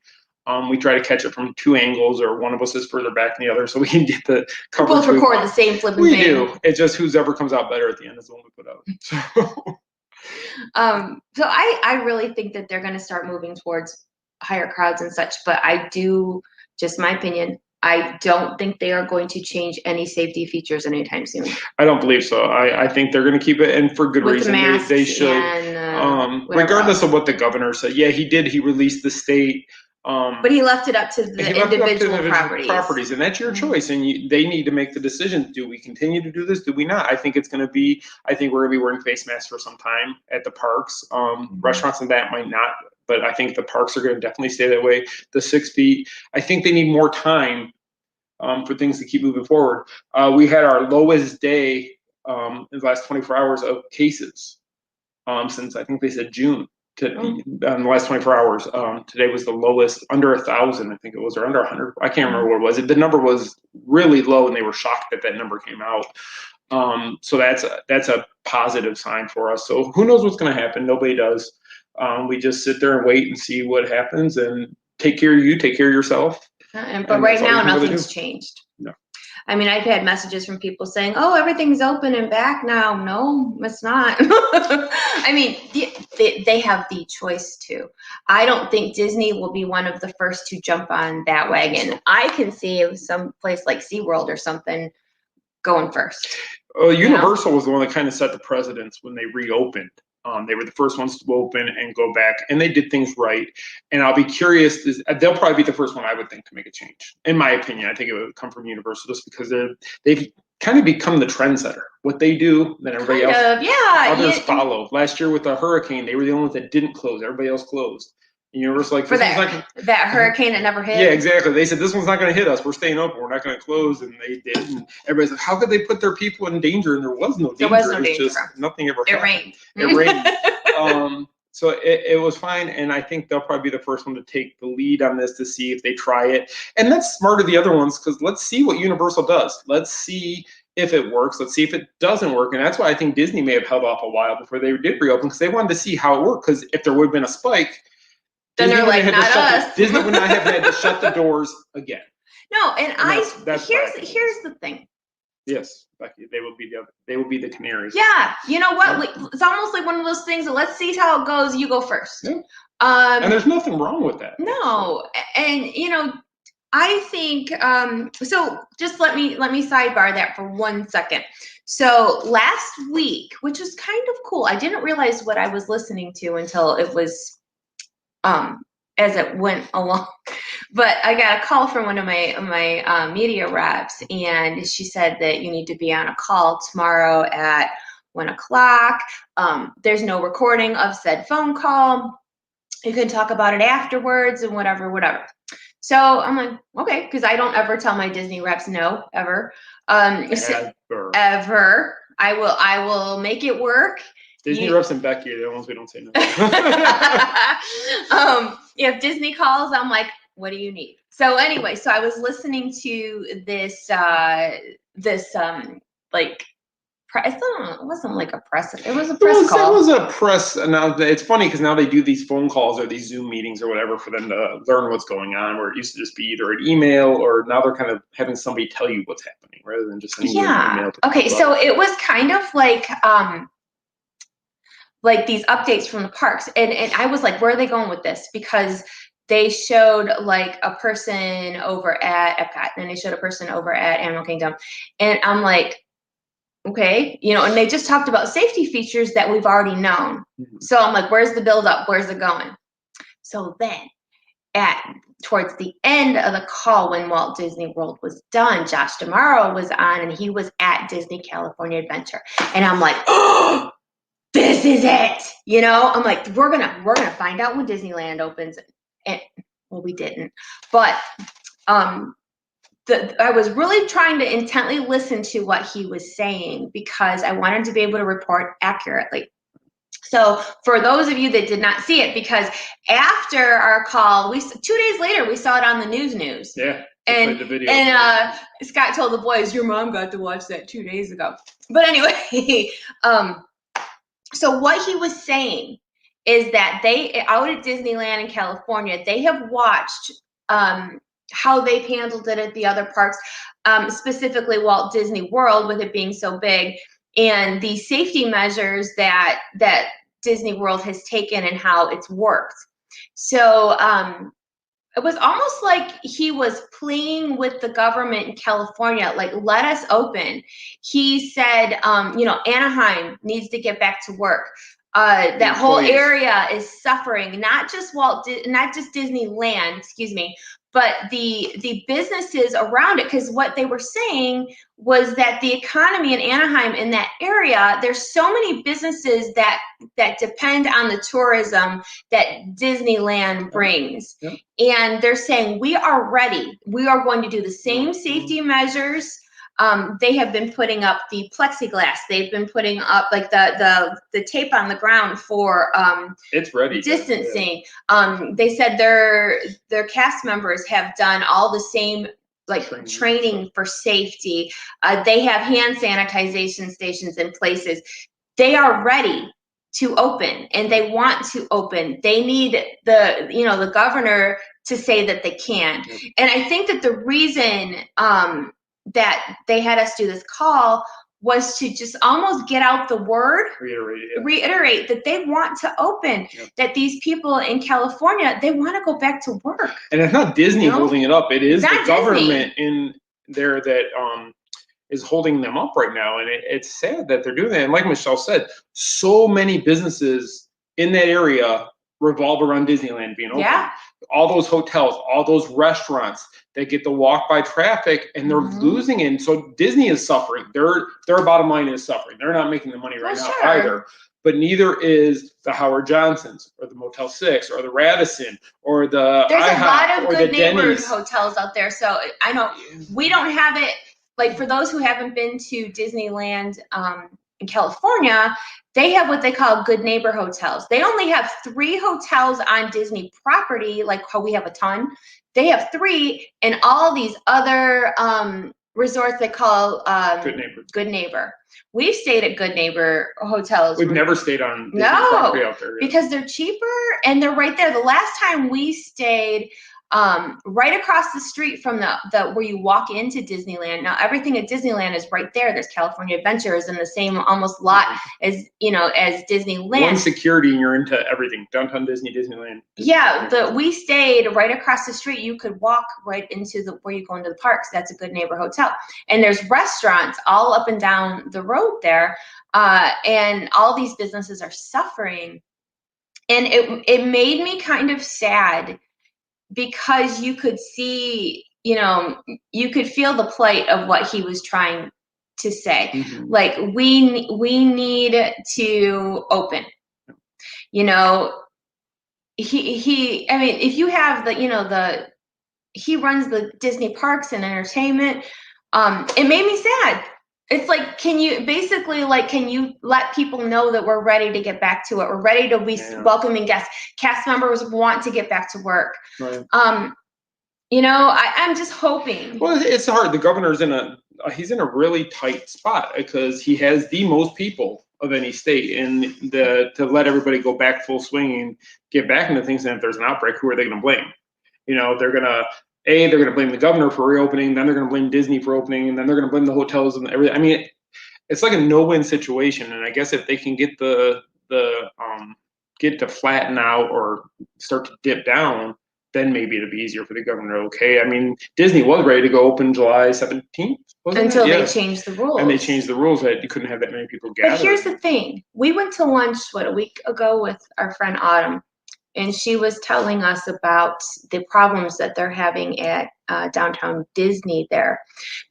we try to catch it from 2 angles, or one of us is further back than the other, so we can get the coverage. We both record the same flipping we thing. We do. It's just whoever comes out better at the end is the one we put out. So I really think that they're going to start moving towards higher crowds and such, but I do, just my opinion, I don't think they are going to change any safety features anytime soon. I don't believe so. I think they're going to keep it, and for good reason. They should. Regardless of what the governor said. Yeah, he did. He released the state. But he left it up to the individual properties. And that's your choice. And they need to make the decision. Do we continue to do this? Do we not? I think we're going to be wearing face masks for some time at the parks. Restaurants and that might not, but I think the parks are going to definitely stay that way. The 6 feet, I think they need more time for things to keep moving forward. We had our lowest day in the last 24 hours of cases since, I think they said June. In the last 24 hours. Today was the lowest, under 1,000, I think it was, or under 100. I can't remember what it was. The number was really low, and they were shocked that number came out. So that's a positive sign for us. So who knows what's going to happen? Nobody does. We just sit there and wait and see what happens, and take care of you, take care of yourself. But right now, nothing's changed. No. I mean, I've had messages from people saying, "Oh, everything's open and back now." No, it's not. I mean, they have the choice to. I don't think Disney will be one of the first to jump on that wagon. I can see some place like SeaWorld or something going first. Universal was the one that kind of set the precedence when they reopened. They were the first ones to open and go back, and they did things right. And I'll be curious. They'll probably be the first one, I would think, to make a change. In my opinion, I think it would come from Universal, just because they've kind of become the trendsetter. What they do, then everybody others follow. Last year with the hurricane, they were the only ones that didn't close. Everybody else closed. Universal, like, for that hurricane that never hit. Yeah, exactly. They said, this one's not going to hit us. We're staying open. We're not going to close, and they did. And everybody's like, how could they put their people in danger? And there was no danger. There was no danger. Just nothing ever happened. It rained. So it was fine, and I think they'll probably be the first one to take the lead on this, to see if they try it. And that's smart of the other ones, because let's see what Universal does. Let's see if it works. Let's see if it doesn't work. And that's why I think Disney may have held off a while before they did reopen, because they wanted to see how it worked. Because if there would have been a spike, then they're like, not us. Disney would not have had to shut the doors again. No, and here's the thing. Yes, Becky, they will be the canaries. Yeah, you know what? It's almost like one of those things that, let's see how it goes. You go first. Yeah. And there's nothing wrong with that. No, and I think so. Just let me sidebar that for 1 second. So last week, which was kind of cool, I didn't realize what I was listening to until it was as it went along. But I got a call from one of my media reps, and she said that you need to be on a call tomorrow at 1:00. There's no recording of said phone call. You can talk about it afterwards and whatever. So I'm like, okay, because I don't ever tell my Disney reps no, ever. Ever. I will make it work. Disney reps and Becky are the ones we don't say no. If Disney calls, I'm like, what do you need? So anyway, so I was listening to this like, it wasn't like a press. It was a press call. It was a press. Now it's funny because now they do these phone calls or these Zoom meetings or whatever for them to learn what's going on. Where it used to just be either an email, or now they're kind of having somebody tell you what's happening rather than just sending you an email. Okay, so it was kind of like these updates from the parks, and I was like, where are they going with this? Because they showed like a person over at Epcot, and they showed a person over at Animal Kingdom, and I'm like, okay, and they just talked about safety features that we've already known. Mm-hmm. So I'm like, where's the buildup? Where's it going? So then towards the end of the call, when Walt Disney World was done, Josh D'Amaro was on, and he was at Disney California Adventure. And I'm like, oh, this is it. I'm like, we're gonna find out when Disneyland opens. And well, we didn't. But I was really trying to intently listen to what he was saying because I wanted to be able to report accurately. So for those of you that did not see it, because after our call, 2 days later, we saw it on the news. Yeah. And the video. Scott told the boys, your mom got to watch that 2 days ago. But anyway, so what he was saying is that they, out at Disneyland in California, they have watched how they've handled it at the other parks, specifically Walt Disney World, with it being so big, and the safety measures that Disney World has taken and how it's worked. So it was almost like he was pleading with the government in California, like, let us open. He said, Anaheim needs to get back to work. That whole area is suffering, not just Disneyland, excuse me, but the businesses around it. Because what they were saying was that the economy in Anaheim, in that area, there's so many businesses that depend on the tourism that Disneyland brings. Yep. And they're saying, we are ready. We are going to do the same safety measures. They have been putting up the plexiglass. They've been putting up like the tape on the ground for it's ready distancing. Yeah. They said their cast members have done all the same training for safety. They have hand sanitization stations in places. They are ready to open, and they want to open. They need the governor to say that they can. Yep. And I think that the reason that they had us do this call was to just almost get out the word, reiterate that they want to open, yep. That these people in California, they want to go back to work. And it's not Disney holding it up. It is the government in there that is holding them up right now. And it's sad that they're doing that. And like Michelle said, so many businesses in that area revolve around Disneyland being open. Yeah. All those hotels, all those restaurants, they get the walk by traffic, and they're losing it. And so Disney is suffering. Their bottom line is suffering. They're not making the money right now either. But neither is the Howard Johnson's or the Motel 6 or the Radisson or the There's IHOP a lot of or good the neighborhood Denny's. Hotels out there. So I know we don't have it. Like, for those who haven't been to Disneyland in California, they have what they call good neighbor hotels. They only have 3 hotels on Disney property, like how we have a ton. They have 3, and all these other resorts they call Good Neighbor. We've stayed at Good Neighbor hotels. We've never stayed on Disney property out there. Because they're cheaper and they're right there. The last time we stayed, right across the street from the where you walk into Disneyland. Now everything at Disneyland is right there. There's California Adventures in the same almost lot as Disneyland. One security and you're into everything. Downtown Disneyland. Yeah, we stayed right across the street. You could walk right into where you go into the parks. That's a Good Neighbor Hotel. And there's restaurants all up and down the road there. And all these businesses are suffering. And it made me kind of sad, because you could see, you could feel the plight of what he was trying to say. Mm-hmm. Like, we need to open. He I mean, if you have he runs the Disney parks and entertainment, it made me sad. It's like, can you let people know that we're ready to get back to it? We're ready to be welcoming guests. Cast members want to get back to work. Right. I'm just hoping. Well, it's hard. The governor's he's in a really tight spot because he has the most people of any state, and to let everybody go back full swing and get back into things. And if there's an outbreak, who are they going to blame? They're going to blame the governor for reopening, then they're going to blame Disney for opening, and then they're going to blame the hotels and everything. I mean, it's like a no-win situation. And I guess if they can get get to flatten out or start to dip down, then maybe it'll be easier for the governor. Okay, I mean, Disney was ready to go open July 17th. Until they changed the rules. And they changed the rules that you couldn't have that many people gather. But here's the thing: we went to lunch a week ago with our friend Autumn. And she was telling us about the problems that they're having at downtown Disney there,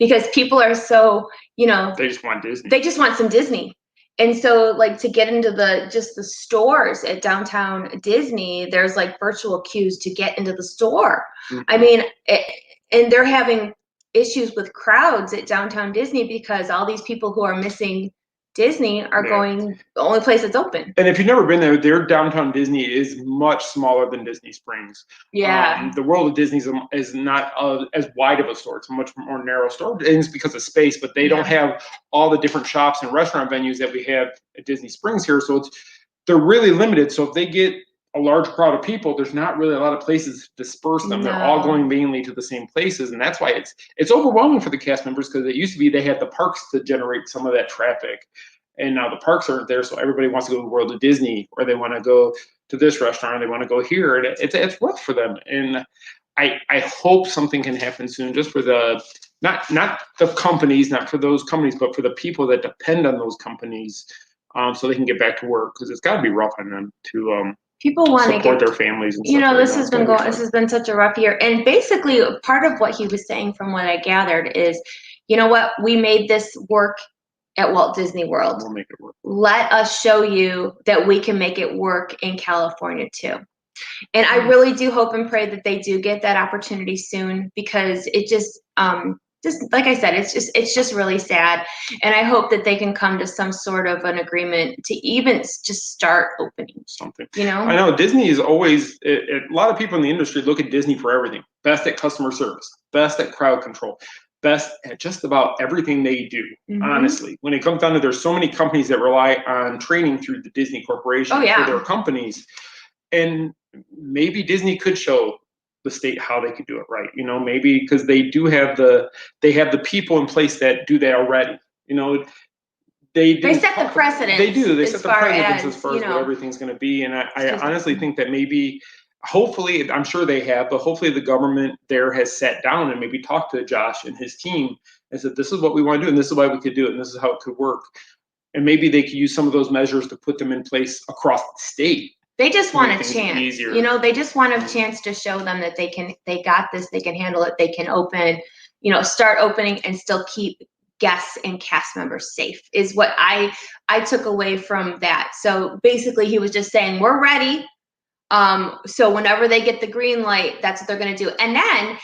because people are so, they just want Disney. They just want some Disney. And so, like, to get into the stores at downtown Disney, there's like virtual queues to get into the store. Mm-hmm. I mean, and they're having issues with crowds at downtown Disney because all these people who are missing Disney are going the only place that's open. And if you've never been there, their downtown Disney is much smaller than Disney Springs. Yeah. The World of Disney is not as wide of a store. It's a much more narrow store. And it's because of space, but they don't have all the different shops and restaurant venues that we have at Disney Springs here. So they're really limited. So if they get a large crowd of people, there's not really a lot of places to disperse them. They're all going mainly to the same places. And that's why it's overwhelming for the cast members, because it used to be they had the parks to generate some of that traffic. And now the parks aren't there, so everybody wants to go to the World of Disney, or they want to go to this restaurant, or they want to go here. And it's rough for them. And I hope something can happen soon, just for the not the companies, not for those companies, but for the people that depend on those companies, so they can get back to work, because it's got to be rough on them to people want to support their families. And this has been this has been such a rough year. And basically, part of what he was saying, from what I gathered, is, you know what, we made this work at Walt Disney World. We'll make it work. Let us show you that we can make it work in California too. And I really do hope and pray that they do get that opportunity soon, because it just like I said, it's just really sad. And I hope that they can come to some sort of an agreement to even just start opening something. I know Disney is always, a lot of people in the industry look at Disney for everything. Best at customer service, best at crowd control, best at just about everything they do. Honestly, when it comes down to, there's so many companies that rely on training through the Disney Corporation for their companies. And maybe Disney could show the state how they could do it right. Maybe because they do have the people in place that do that already. They set the precedent. They do. They set the precedents as far as what everything's going to be. And I honestly think that maybe, hopefully, I'm sure they have, but hopefully the government there has sat down and maybe talked to Josh and his team and said, this is what we want to do, and this is why we could do it, and this is how it could work. And maybe they could use some of those measures to put them in place across the state. They just want a chance. They just want a chance to show them that they got this, they can handle it, they can open, start opening and still keep guests and cast members safe, is what I took away from that. So basically he was just saying, we're ready. So whenever they get the green light, that's what they're going to do. And then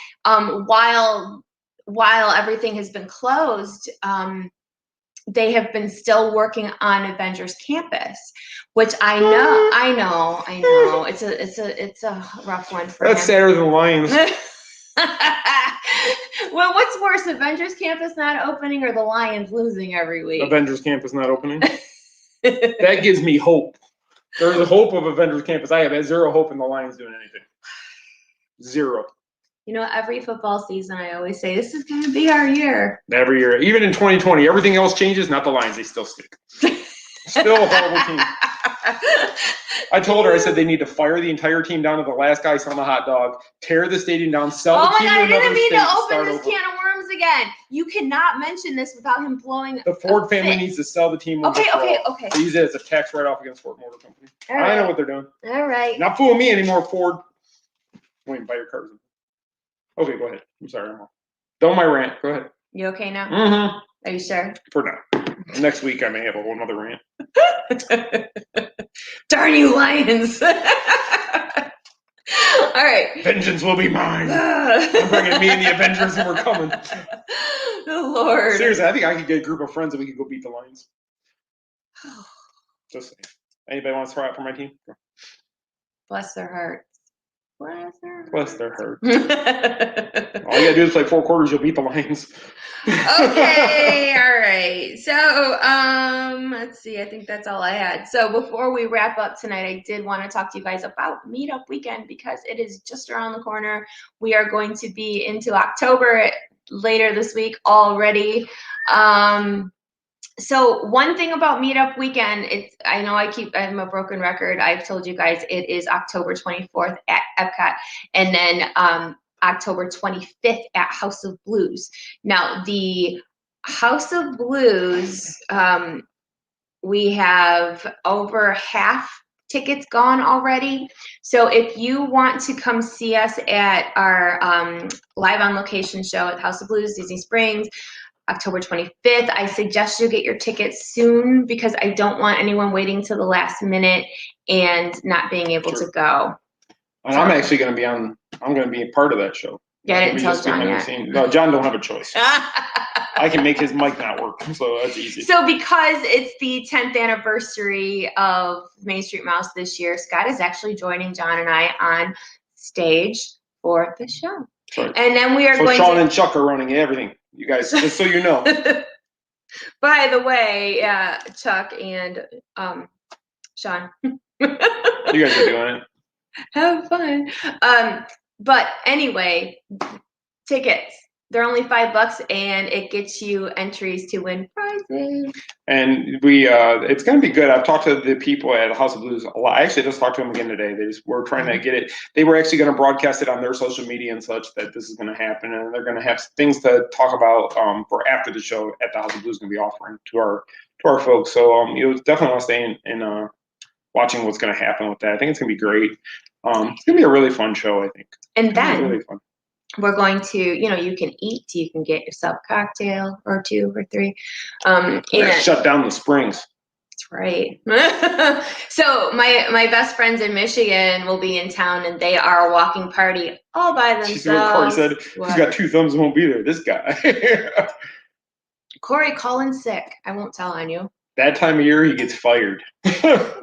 while everything has been closed, they have been still working on Avengers Campus, which I know. It's a rough one for him. That's sadder than Lions. Well, what's worse, Avengers Campus not opening or the Lions losing every week? Avengers Campus not opening. That gives me hope. There's a hope of Avengers Campus. I have zero hope in the Lions doing anything. Zero. Every football season, I always say, this is going to be our year. Every year. Even in 2020, everything else changes, not the Lions. They still stick. Still a horrible team. I told her, I said, they need to fire the entire team down to the last guy selling a hot dog, tear the stadium down, sell the team to another state. Oh my God, I didn't mean to open this can of worms again. You cannot mention this without him blowing the Ford family needs to sell the team. Okay. They use it as a tax write-off against Ford Motor Company. I know what they're doing. All right. Not fooling me anymore, Ford. Wait, buy your cars. Okay, go ahead. I'm sorry. Don't my rant. Go ahead. You okay now? Mm-hmm. Are you sure? For now. Next week I may have a whole nother rant. Darn you, Lions! All right. Vengeance will be mine. I'm bringing me and the Avengers, and we're coming. Oh, Lord. Seriously, I think I could get a group of friends and we could go beat the Lions. Just saying. Anybody want to throw out for my team? Bless their hearts. Bless their hearts. All you gotta do is play 4 quarters, you'll beat the Lions. Okay, all right. So, let's see. I think that's all I had. So before we wrap up tonight, I did want to talk to you guys about Meetup Weekend, because it is just around the corner. We are going to be into October later this week already. So one thing about Meetup Weekend, I know I'm a broken record. I've told you guys it is October 24th at Epcot, and then October 25th at House of Blues. Now, the House of Blues, we have over half tickets gone already. So if you want to come see us at our live on location show at House of Blues, Disney Springs, October 25th, I suggest you get your tickets soon, because I don't want anyone waiting till the last minute and not being able to go. And I'm actually going to be I'm going to be a part of that show. Yeah, I didn't tell John yet. No, John don't have a choice. I can make his mic not work, so that's easy. So because it's the 10th anniversary of Main Street Mouse this year, Scott is actually joining John and I on stage for the show. Right. And then we are so Sean and Chuck are running everything. You guys, just so you know. By the way, Chuck and Sean. You guys are doing it. Have fun. But anyway, tickets. They're only $5 and it gets you entries to win prizes. And it's going to be good. I've talked to the people at House of Blues a lot. I actually just talked to them again today. They were trying to get it. They were actually going to broadcast it on their social media and such that this is going to happen. And they're going to have things to talk about for after the show at the House of Blues going to be offering to our folks. So you definitely want to stay in watching what's going to happen with that. I think it's going to be great. It's going to be a really fun show, I think. And then really fun. We're going to, you can eat, you can get yourself a cocktail or 2 or 3. And shut down the springs. That's right. So my best friends in Michigan will be in town and they are a walking party all by themselves. She's what Corey said. He's got 2 thumbs and won't be there. This guy. Corey, call in sick. I won't tell on you. That time of year, he gets fired. You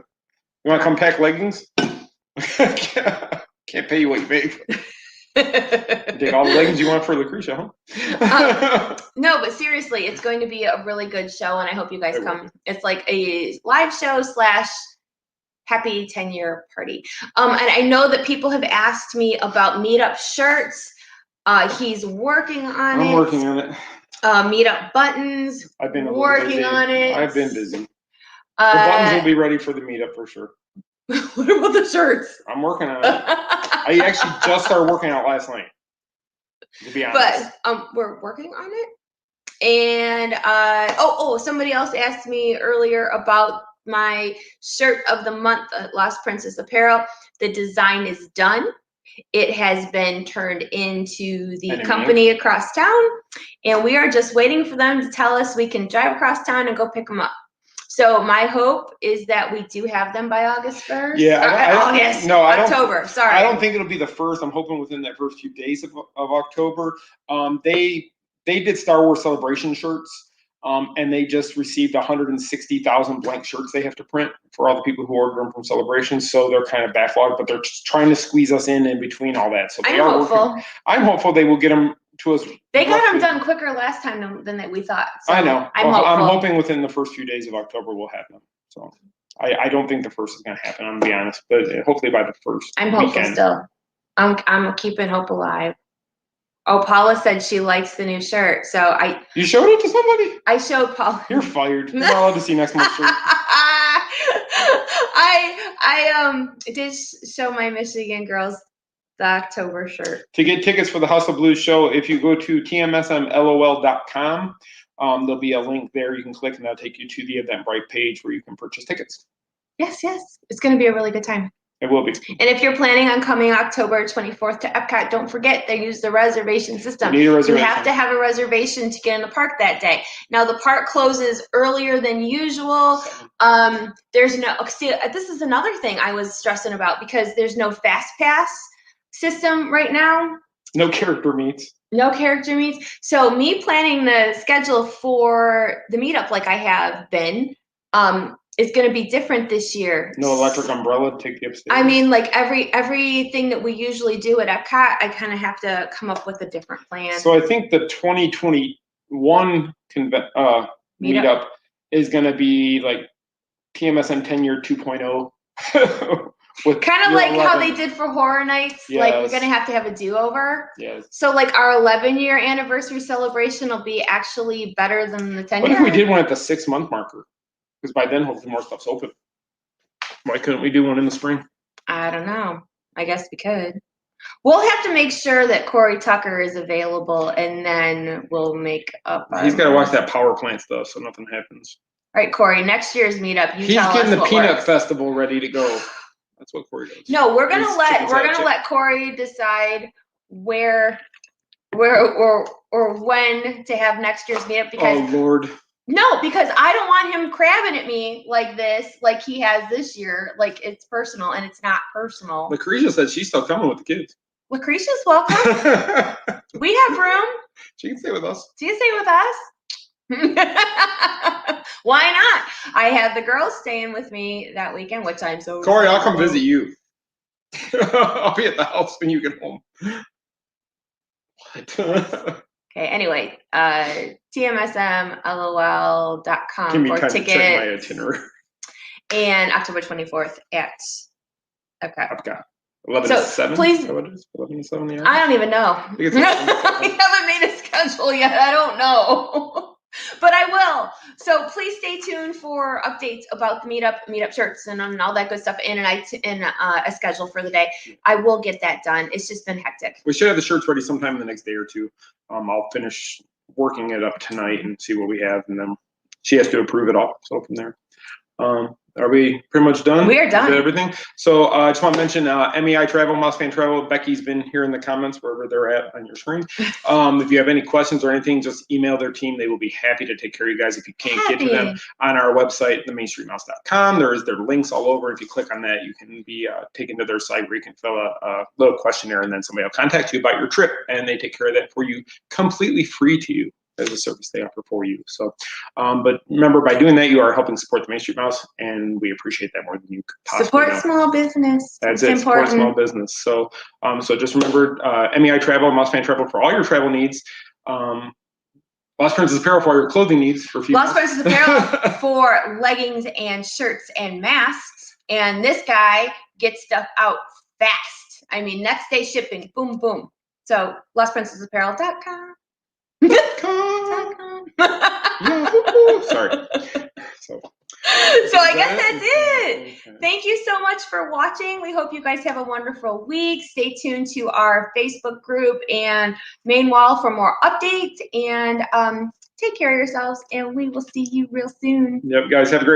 want to come pack leggings? Can't pay you what you make. Take all the leggings you want for Lucretia, huh? No, but seriously, it's going to be a really good show, and I hope you guys come. It's like a live show / happy 10-year party. And I know that people have asked me about meetup shirts. He's working on it. I'm working on it. Meetup buttons. I've been working on it. I've been busy. The buttons will be ready for the meetup for sure. What about the shirts? I'm working on it. I actually just started working out last night, to be honest. But we're working on it. And somebody else asked me earlier about my shirt of the month at Lost Princess Apparel. The design is done. It has been turned into the company across town, and we are just waiting for them to tell us we can drive across town and go pick them up. So my hope is that we do have them by August 1st. Yeah, October. Sorry. I don't think it'll be the 1st. I'm hoping within that first few days of October. They did Star Wars Celebration shirts, and they just received 160,000 blank shirts they have to print for all the people who ordered them from Celebration. So they're kind of backlogged, but they're just trying to squeeze us in between all that. So they are hopeful. I'm hopeful they will get them to us. They got them done quicker last time than we thought. So I know. I'm hoping within the first few days of October we'll have them. So I don't think the 1st is going to happen. I'm going to be honest, but hopefully by the 1st. I'm hopeful still. I'm keeping hope alive. Oh, Paula said she likes the new shirt, so You showed it to somebody? I showed Paula. You're fired. You're not allowed to see next month's shirt. I did show my Michigan girls the October shirt. To get tickets for the House of Blues show, if you go to tmsmlol.com, there'll be a link there you can click, and that'll take you to the Eventbrite page where you can purchase tickets. Yes. It's going to be a really good time. It will be. And if you're planning on coming October 24th to Epcot, don't forget they use the reservation system. You need a reservation. You have to have a reservation to get in the park that day. Now the park closes earlier than usual. There's no. See, this is another thing I was stressing about because there's no fast pass system right now. No character meets. So me planning the schedule for the meetup like I have been. Is going to be different this year. No electric umbrella to take you upstairs. I mean, like everything that we usually do at Epcot, I kind of have to come up with a different plan. So I think the 2021 meetup is going to be like TMSM 10-year 2.0. Kind of like how they did for Horror Nights. Yes. Like we're going to have a do-over. Yes. So like our 11-year anniversary celebration will be actually better than the 10-year. What if we did one at the 6-month marker? Because by then, hopefully, more stuff's open. Why couldn't we do one in the spring? I don't know. I guess we could. We'll have to make sure that Corey Tucker is available, and then we'll make up. He's got to watch that power plant stuff, so nothing happens. All right, Corey. Next year's meetup. He's getting the peanut festival ready to go. That's what Corey does. No, we're gonna let Corey decide where or when to have next year's meetup because. Oh Lord. No, because I don't want him crabbing at me like this, like he has this year. Like it's personal, and it's not personal. Lucretia said she's still coming with the kids. Lucretia's welcome. We have room. She can stay with us. She can stay with us. Why not? I have the girls staying with me that weekend, which I'm so Corey, I'll come visit you. I'll be at the house when you get home. What? Okay, anyway, TMSM.lol.com for tickets. Check my itinerary. And October 24th at Epcot. 11 so to 7? Please, 11 to 7 in the I don't even know. We haven't made a schedule yet. I don't know. But I will. So please stay tuned for updates about the meetup shirts and all that good stuff, and a schedule for the day. I will get that done. It's just been hectic. We should have the shirts ready sometime in the next day or two. I'll finish working it up tonight and see what we have, and then she has to approve it all. So from there. Are we pretty much done? We are done. Everything. So I just want to mention MEI Travel, Mouse Fan Travel. Becky's been here in the comments wherever they're at on your screen. If you have any questions or anything, just email their team. They will be happy to take care of you guys. If you can't get to them on our website, themainstreetmouse.com, there's their links all over. If you click on that, you can be taken to their site where you can fill a little questionnaire, and then somebody will contact you about your trip, and they take care of that for you completely free to you as a service they offer for you. So, but remember, by doing that, you are helping support the Main Street Mouse, and we appreciate that more than you could possibly know. Small business. That's it. Support small business. So, so just remember, MEI Travel, Mouse Fan Travel for all your travel needs. Lost Princess Apparel for all your clothing needs for females. Lost Princess Apparel for leggings and shirts and masks. And this guy gets stuff out fast. I mean, next day shipping. Boom, boom. So, lostprincessapparel.com. Sorry. So I guess that's it. Okay. Thank you so much for watching. We hope you guys have a wonderful week. Stay tuned to our Facebook group and main wall for more updates. And take care of yourselves. And we will see you real soon. Yep, guys. Have a great